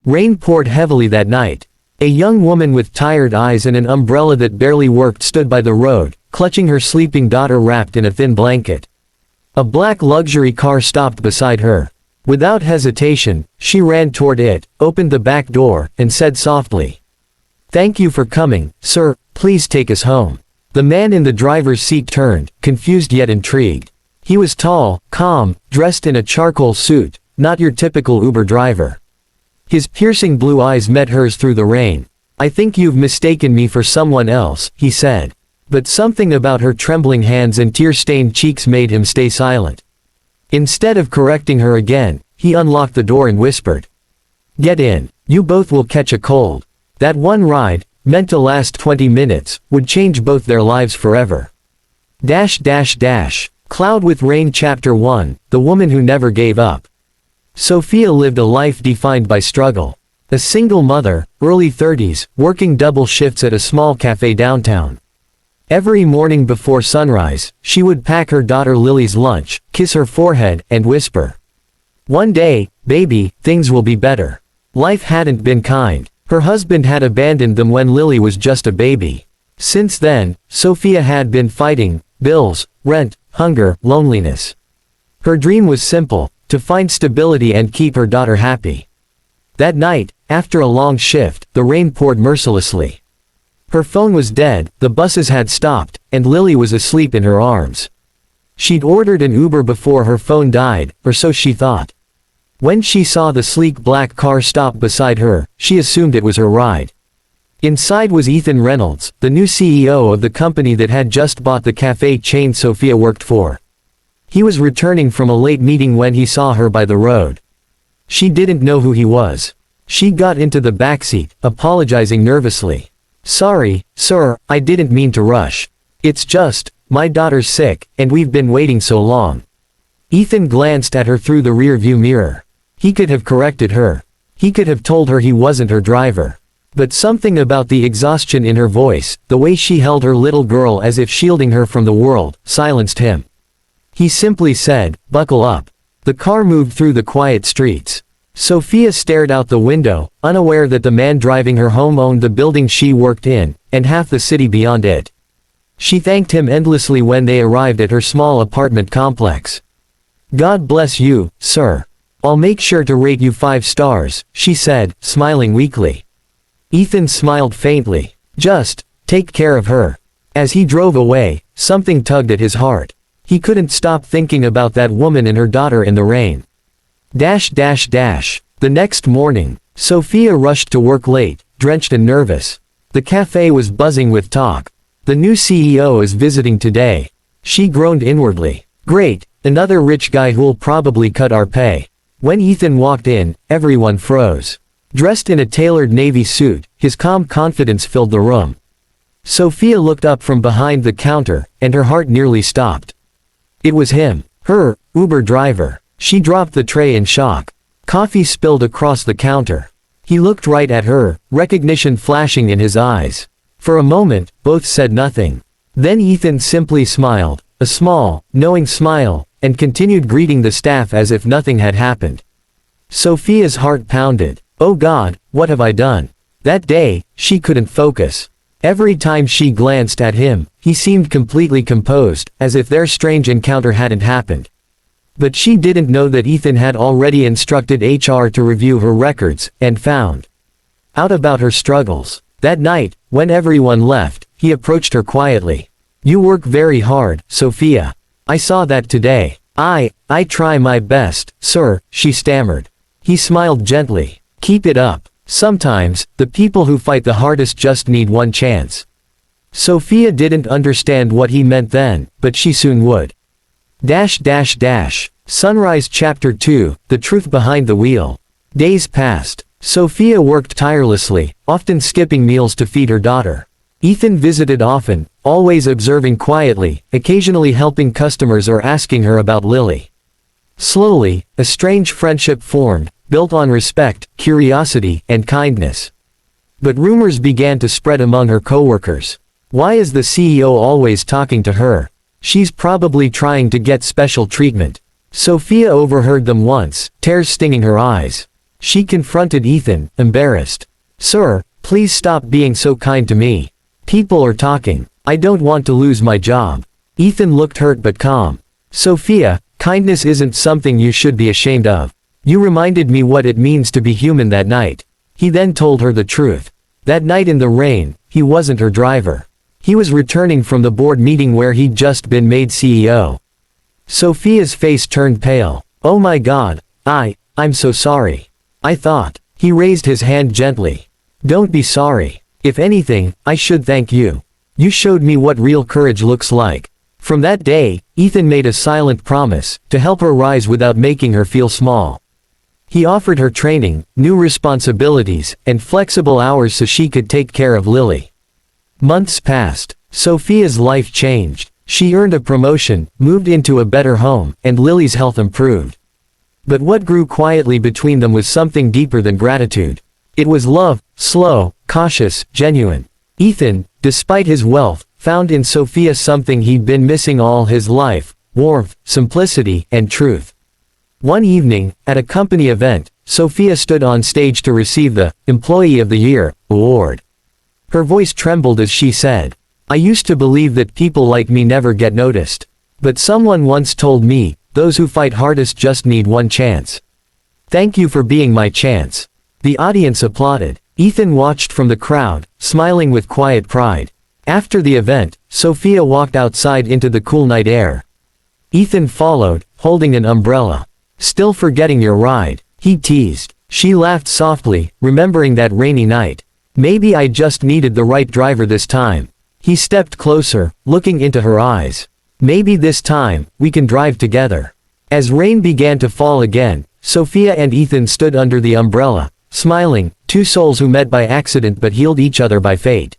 Rain poured heavily that night. A young woman with tired eyes and an umbrella that barely worked stood by the road, clutching her sleeping daughter wrapped in a thin blanket. A black luxury car stopped beside her. Without hesitation, she ran toward it, opened the back door, and said softly, "Thank you for coming, sir, please take us home." The man in the driver's seat turned, confused yet intrigued. He was tall, calm, dressed in a charcoal suit, not your typical Uber driver. His piercing blue eyes met hers through the rain. "I think you've mistaken me for someone else," he said. But something about her trembling hands and tear-stained cheeks made him stay silent. Instead of correcting her again, he unlocked the door and whispered, "Get in, you both will catch a cold." That one ride, meant to last 20 minutes, would change both their lives forever. Cloud with Rain Chapter 1, The Woman Who Never Gave Up. Sofia lived a life defined by struggle. A single mother, early 30s, working double shifts at a small cafe downtown. Every morning before sunrise, she would pack her daughter Lily's lunch, kiss her forehead, and whisper, "One day, baby, things will be better." Life hadn't been kind. Her husband had abandoned them when Lily was just a baby. Since then, Sofia had been fighting bills, rent, hunger, loneliness. Her dream was simple, to find stability and keep her daughter happy. That night, after a long shift, the rain poured mercilessly. Her phone was dead, the buses had stopped, and Lily was asleep in her arms. She'd ordered an Uber before her phone died, or so she thought. When she saw the sleek black car stop beside her, she assumed it was her ride. Inside was Ethan Reynolds, the new CEO of the company that had just bought the cafe chain Sofia worked for. He was returning from a late meeting when he saw her by the road. She didn't know who he was. She got into the backseat, apologizing nervously. "Sorry, sir, I didn't mean to rush. It's just, my daughter's sick, and we've been waiting so long." Ethan glanced at her through the rear-view mirror. He could have corrected her. He could have told her he wasn't her driver. But something about the exhaustion in her voice, the way she held her little girl as if shielding her from the world, silenced him. He simply said, "Buckle up." The car moved through the quiet streets. Sofia stared out the window, unaware that the man driving her home owned the building she worked in, and half the city beyond it. She thanked him endlessly when they arrived at her small apartment complex. "God bless you, sir. I'll make sure to rate you 5 stars, she said, smiling weakly. Ethan smiled faintly. "Just, take care of her." As he drove away, something tugged at his heart. He couldn't stop thinking about that woman and her daughter in the rain. The next morning, Sofia rushed to work late, drenched and nervous. The cafe was buzzing with talk. "The new CEO is visiting today." She groaned inwardly. "Great, another rich guy who'll probably cut our pay." When Ethan walked in, everyone froze. Dressed in a tailored navy suit, his calm confidence filled the room. Sofia looked up from behind the counter, and her heart nearly stopped. It was him, her Uber driver. She dropped the tray in shock. Coffee spilled across the counter. He looked right at her, recognition flashing in his eyes. For a moment, both said nothing. Then Ethan simply smiled, a small, knowing smile, and continued greeting the staff as if nothing had happened. Sofia's heart pounded. Oh God, what have I done? That day, she couldn't focus. Every time she glanced at him, he seemed completely composed, as if their strange encounter hadn't happened. But she didn't know that Ethan had already instructed HR to review her records, and found out about her struggles. That night, when everyone left, he approached her quietly. "You work very hard, Sofia. I saw that today." I try my best, sir," she stammered. He smiled gently. "Keep it up. Sometimes, the people who fight the hardest just need one chance." Sofia didn't understand what he meant then, but she soon would. Sunrise Chapter 2, The Truth Behind the Wheel. Days passed. Sofia worked tirelessly, often skipping meals to feed her daughter. Ethan visited often, always observing quietly, occasionally helping customers or asking her about Lily. Slowly, a strange friendship formed, built on respect, curiosity, and kindness. But rumors began to spread among her coworkers. Why is the CEO always talking to her? She's probably trying to get special treatment. Sofia overheard them once, tears stinging her eyes. She confronted Ethan, embarrassed. "Sir, please stop being so kind to me. People are talking. I don't want to lose my job." Ethan looked hurt but calm. "Sofia, kindness isn't something you should be ashamed of. You reminded me what it means to be human that night." He then told her the truth. That night in the rain, he wasn't her driver. He was returning from the board meeting where he'd just been made CEO. Sofia's face turned pale. "Oh my God, I'm so sorry. I thought." He raised his hand gently. "Don't be sorry. If anything, I should thank you. You showed me what real courage looks like." From that day, Ethan made a silent promise to help her rise without making her feel small. He offered her training, new responsibilities, and flexible hours so she could take care of Lily. Months passed. Sofia's life changed. She earned a promotion, moved into a better home, and Lily's health improved. But what grew quietly between them was something deeper than gratitude. It was love, slow, cautious, genuine. Ethan, despite his wealth, found in Sofia something he'd been missing all his life: warmth, simplicity, and truth. One evening, at a company event, Sofia stood on stage to receive the Employee of the Year award. Her voice trembled as she said, "I used to believe that people like me never get noticed. But someone once told me, those who fight hardest just need one chance. Thank you for being my chance." The audience applauded. Ethan watched from the crowd, smiling with quiet pride. After the event, Sofia walked outside into the cool night air. Ethan followed, holding an umbrella. "Still forgetting your ride," he teased. She laughed softly, remembering that rainy night. "Maybe I just needed the right driver this time." He stepped closer, looking into her eyes. "Maybe this time, we can drive together." As rain began to fall again, Sofia and Ethan stood under the umbrella, smiling, two souls who met by accident but healed each other by fate.